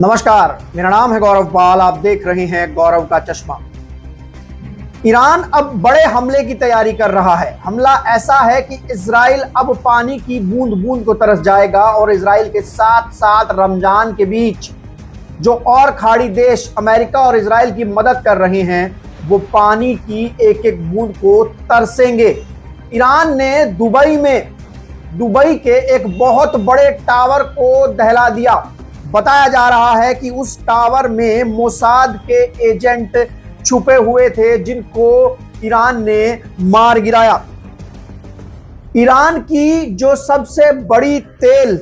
नमस्कार, मेरा नाम है गौरव पाल। आप देख रहे हैं गौरव का चश्मा। ईरान अब बड़े हमले की तैयारी कर रहा है। हमला ऐसा है कि इजराइल अब पानी की बूंद बूंद को तरस जाएगा और इजराइल के साथ साथ रमजान के बीच जो और खाड़ी देश अमेरिका और इजराइल की मदद कर रहे हैं वो पानी की एक एक बूंद को तरसेंगे। ईरान ने दुबई के एक बहुत बड़े टावर को दहला दिया। बताया जा रहा है कि उस टावर में मोसाद के एजेंट छुपे हुए थे जिनको ईरान ने मार गिराया। ईरान की जो सबसे बड़ी तेल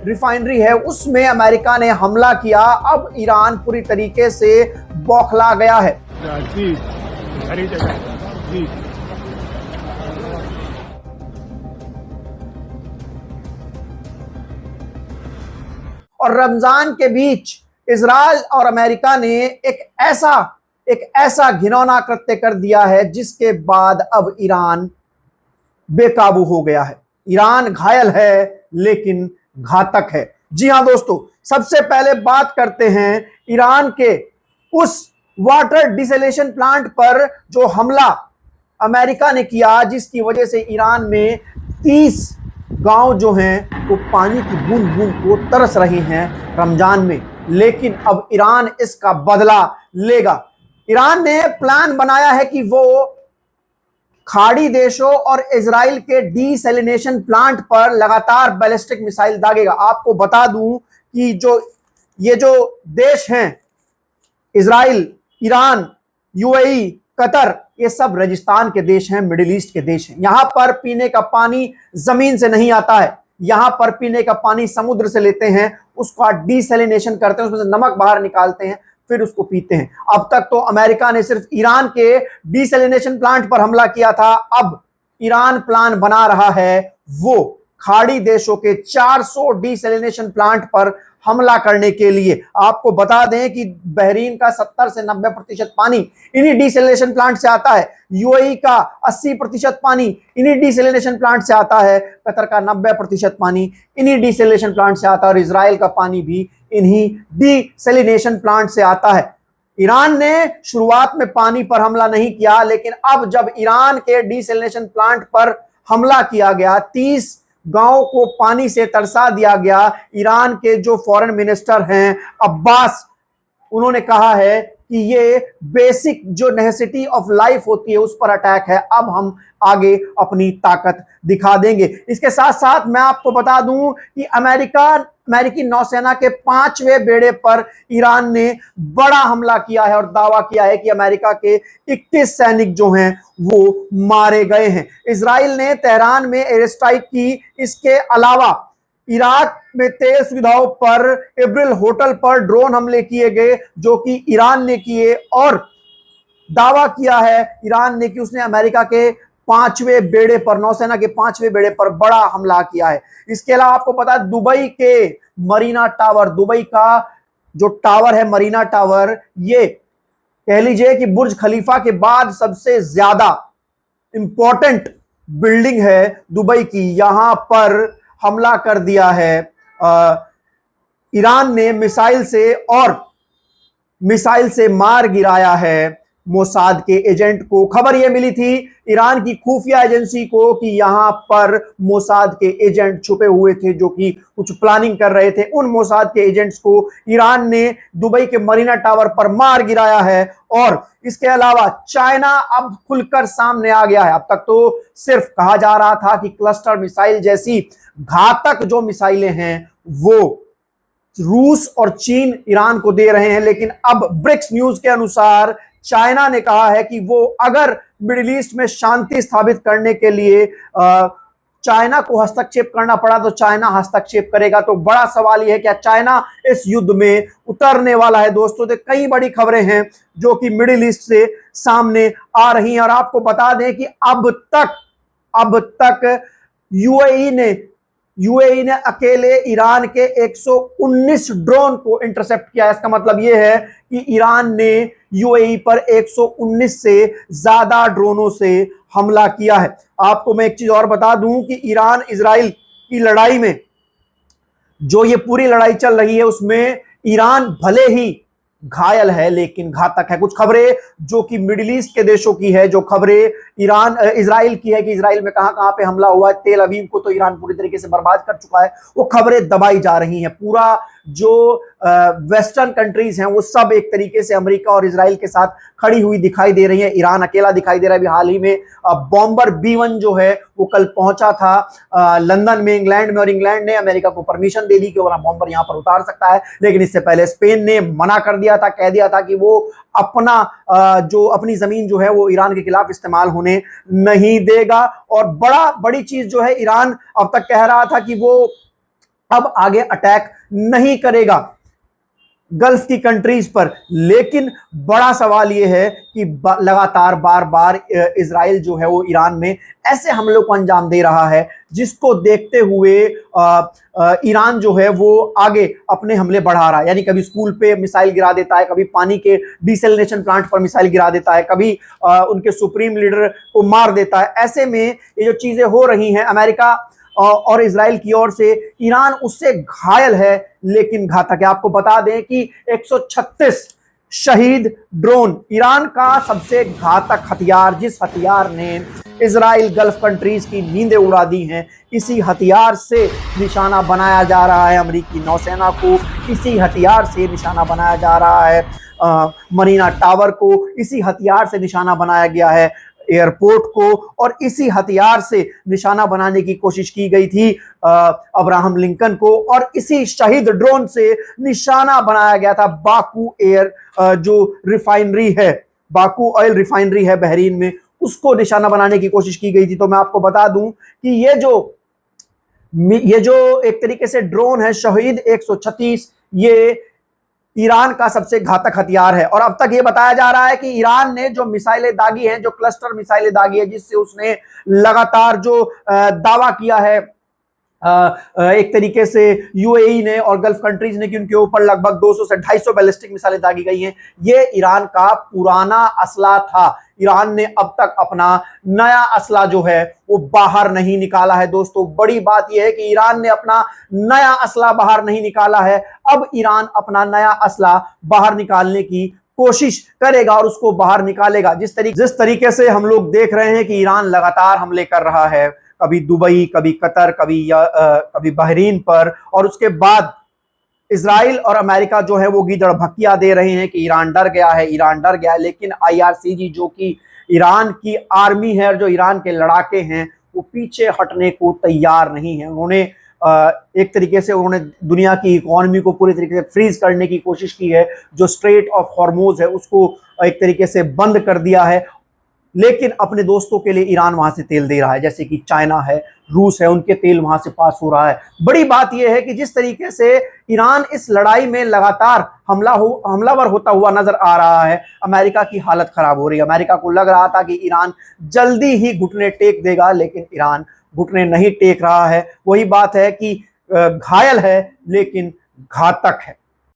रिफाइनरी है उसमें अमेरिका ने हमला किया। अब ईरान पूरी तरीके से बौखला गया है। और रमजान के बीच इजराइल और अमेरिका ने एक ऐसा घिनौना कृत्य कर दिया है जिसके बाद अब ईरान बेकाबू हो गया है। ईरान घायल है लेकिन घातक है। जी हां दोस्तों, सबसे पहले बात करते हैं ईरान के उस वाटर डिसैलिनेशन प्लांट पर जो हमला अमेरिका ने किया, जिसकी वजह से ईरान में 30 गांव जो हैं वो पानी की बूंद बूंद को तरस रहे हैं रमजान में। लेकिन अब ईरान इसका बदला लेगा। ईरान ने प्लान बनाया है कि वो खाड़ी देशों और इजराइल के डिसैलिनेशन प्लांट पर लगातार बैलिस्टिक मिसाइल दागेगा। आपको बता दूं कि ये जो देश हैं, इजराइल, ईरान, यूएई, कतर, ये सब रेगिस्तान के देश हैं, मिडिल ईस्ट के देश हैं। यहां पर पीने का पानी जमीन से नहीं आता है। यहां पर पीने का पानी समुद्र से लेते हैं, उसका डिसैलिनेशन करते हैं, उसमें से नमक बाहर निकालते हैं, फिर उसको पीते हैं। अब तक तो अमेरिका ने सिर्फ ईरान के डिसैलिनेशन प्लांट पर हमला किया था। अब ईरान प्लान बना रहा है वो खाड़ी देशों के 400 डिसैलिनेशन प्लांट पर हमला करने के लिए। आपको बता दें कि बहरीन का 70 से 90% पानी इन्हीं डिसैलिनेशन प्लांट से आता है। यूएई का 80% पानी इन्हीं डिसैलिनेशन प्लांट से आता है। कतर का 90% पानी इन्हीं डिसैलिनेशन प्लांट से आता है और इजराइल का पानी भी इन्हीं डिसैलिनेशन प्लांट से आता है। ईरान ने शुरुआत में पानी पर हमला नहीं किया, लेकिन अब जब ईरान के डिसैलिनेशन प्लांट पर हमला किया गया, 30 गांव को पानी से तरसा दिया गया। ईरान के जो फॉरेन मिनिस्टर हैं अब्बास, उन्होंने कहा है कि ये बेसिक जो नेसेसिटी ऑफ लाइफ होती है उस पर अटैक है। अब हम आगे अपनी ताकत दिखा देंगे। इसके साथ साथ मैं आपको बता दूं कि अमेरिकी नौसेना के 5वें बेड़े पर ईरान ने बड़ा हमला किया है और दावा किया है कि अमेरिका के 21 सैनिक जो हैं वो मारे गए हैं। इजराइल ने तेहरान में एयर स्ट्राइक की। इसके अलावा इराक में तेल सुविधाओं पर, इब्रिल होटल पर ड्रोन हमले किए गए जो कि ईरान ने किए, और दावा किया है ईरान ने कि उसने अमेरिका के 5वें बेड़े पर, नौसेना के 5वें बेड़े पर बड़ा हमला किया है। इसके अलावा आपको पता है दुबई के मरीना टावर, दुबई का जो टावर है मरीना टावर, ये कह लीजिए कि बुर्ज खलीफा के बाद सबसे ज्यादा इंपॉर्टेंट बिल्डिंग है दुबई की। यहां पर हमला कर दिया है ईरान ने मिसाइल से मार गिराया है मोसाद के एजेंट को। खबर यह मिली थी ईरान की खुफिया एजेंसी को कि यहां पर मोसाद के एजेंट छुपे हुए थे जो कि कुछ प्लानिंग कर रहे थे। उन मोसाद के एजेंट्स को ईरान ने दुबई के मरीना टावर पर मार गिराया है। और इसके अलावा चाइना अब खुलकर सामने आ गया है। अब तक तो सिर्फ कहा जा रहा था कि क्लस्टर मिसाइल जैसी घातक जो मिसाइलें हैं वो रूस और चीन ईरान को दे रहे हैं, लेकिन अब ब्रिक्स न्यूज के अनुसार चाइना ने कहा है कि वो अगर मिडिल ईस्ट में शांति स्थापित करने के लिए चाइना को हस्तक्षेप करना पड़ा तो चाइना हस्तक्षेप करेगा। तो बड़ा सवाल यह है कि चाइना इस युद्ध में उतरने वाला है। दोस्तों, तो कई बड़ी खबरें हैं जो कि मिडिल ईस्ट से सामने आ रही हैं और आपको बता दें कि अब तक यूएई ने अकेले ईरान के 119 ड्रोन को इंटरसेप्ट किया। इसका मतलब यह है कि ईरान ने यूएई पर 119 से ज्यादा ड्रोनों से हमला किया है। आपको मैं एक चीज और बता दूं कि ईरान इजराइल की लड़ाई में जो ये पूरी लड़ाई चल रही है उसमें ईरान भले ही घायल है लेकिन घातक है। कुछ खबरें जो कि मिडिल ईस्ट के देशों की है, जो खबरें इजराइल की है कि इजराइल में कहां कहां पे हमला हुआ है, तेल अवीव को तो ईरान पूरी तरीके से बर्बाद कर चुका है, वो खबरें दबाई जा रही हैं। पूरा जो वेस्टर्न कंट्रीज हैं वो सब एक तरीके से अमेरिका और इजराइल के साथ खड़ी हुई दिखाई दे रही है। ईरान अकेला दिखाई दे रहा है। अभी हाल ही में बॉम्बर B1 जो है वो कल पहुंचा था लंदन में, इंग्लैंड में, और इंग्लैंड ने अमेरिका को परमिशन दे दी कि वो बॉम्बर यहां पर उतार सकता है। लेकिन इससे पहले स्पेन ने मना कर दिया था, कह दिया था कि वो अपनी जमीन जो है वो ईरान के खिलाफ इस्तेमाल होने नहीं देगा। और बड़ी चीज जो है, ईरान अब तक कह रहा था कि वो अब आगे अटैक नहीं करेगा गल्फ की कंट्रीज पर। लेकिन बड़ा सवाल यह है कि लगातार बार बार इजराइल जो है वो ईरान में ऐसे हमलों को अंजाम दे रहा है जिसको देखते हुए ईरान जो है वो आगे अपने हमले बढ़ा रहा है। यानी कभी स्कूल पे मिसाइल गिरा देता है, कभी पानी के डिसैलिनेशन प्लांट पर मिसाइल गिरा देता है, कभी उनके सुप्रीम लीडर को मार देता है। ऐसे में ये जो चीजें हो रही हैं अमेरिका और इजराइल की ओर से, ईरान उससे घायल है लेकिन घातक है। आपको बता दें कि 136 शहीद ड्रोन, ईरान का सबसे घातक हथियार, जिस हथियार ने इजराइल गल्फ कंट्रीज की नींदें उड़ा दी हैं, इसी हथियार से निशाना बनाया जा रहा है अमेरिकी नौसेना को, इसी हथियार से निशाना बनाया जा रहा है मरीना टावर को, इसी हथियार से निशाना बनाया गया है एयरपोर्ट को, और इसी हथियार से निशाना बनाने की कोशिश की गई थी अब्राहम लिंकन को, और इसी शहीद ड्रोन से निशाना बनाया गया था बाकू जो रिफाइनरी है, बाकू ऑयल रिफाइनरी है बहरीन में, उसको निशाना बनाने की कोशिश की गई थी। तो मैं आपको बता दूं कि ये जो एक तरीके से ड्रोन है शहीद 136, ये ईरान का सबसे घातक हथियार है। और अब तक ये बताया जा रहा है कि ईरान ने जो मिसाइलें दागी हैं, जो क्लस्टर मिसाइलें दागी है, जिससे उसने लगातार जो दावा किया है एक तरीके से यूएई ने और गल्फ कंट्रीज ने कि उनके ऊपर लगभग 200 से 250 बैलिस्टिक मिसाइलें दागी गई हैं, ये ईरान का पुराना असला था। ईरान ने अब तक अपना नया असला जो है वो बाहर नहीं निकाला है। दोस्तों, बड़ी बात यह है कि ईरान ने अपना नया असला बाहर नहीं निकाला है। अब ईरान अपना नया असला बाहर निकालने की कोशिश करेगा और उसको बाहर निकालेगा। जिस तरीके से हम लोग देख रहे हैं कि ईरान लगातार हमले कर रहा है, कभी दुबई, कभी कतर, कभी बहरीन पर, और उसके बाद इजराइल और अमेरिका जो है वो गीदड़ भक्कियां दे रहे हैं कि ईरान डर गया है, ईरान डर गया है। लेकिन IRCG जो कि ईरान की आर्मी है और जो ईरान के लड़ाके हैं, वो पीछे हटने को तैयार नहीं है। उन्होंने एक तरीके से दुनिया की इकोनॉमी को पूरी तरीके से फ्रीज करने की कोशिश की है। जो स्ट्रेट ऑफ हॉर्मोज है उसको एक तरीके से बंद कर दिया है। लेकिन अपने दोस्तों के लिए ईरान वहां से तेल दे रहा है, जैसे कि चाइना है, रूस है, उनके तेल वहां से पास हो रहा है। बड़ी बात यह है कि जिस तरीके से ईरान इस लड़ाई में लगातार हमलावर होता हुआ नजर आ रहा है, अमेरिका की हालत खराब हो रही है। अमेरिका को लग रहा था कि ईरान जल्दी ही घुटने टेक देगा, लेकिन ईरान घुटने नहीं टेक रहा है। वही बात है कि घायल है लेकिन घातक है।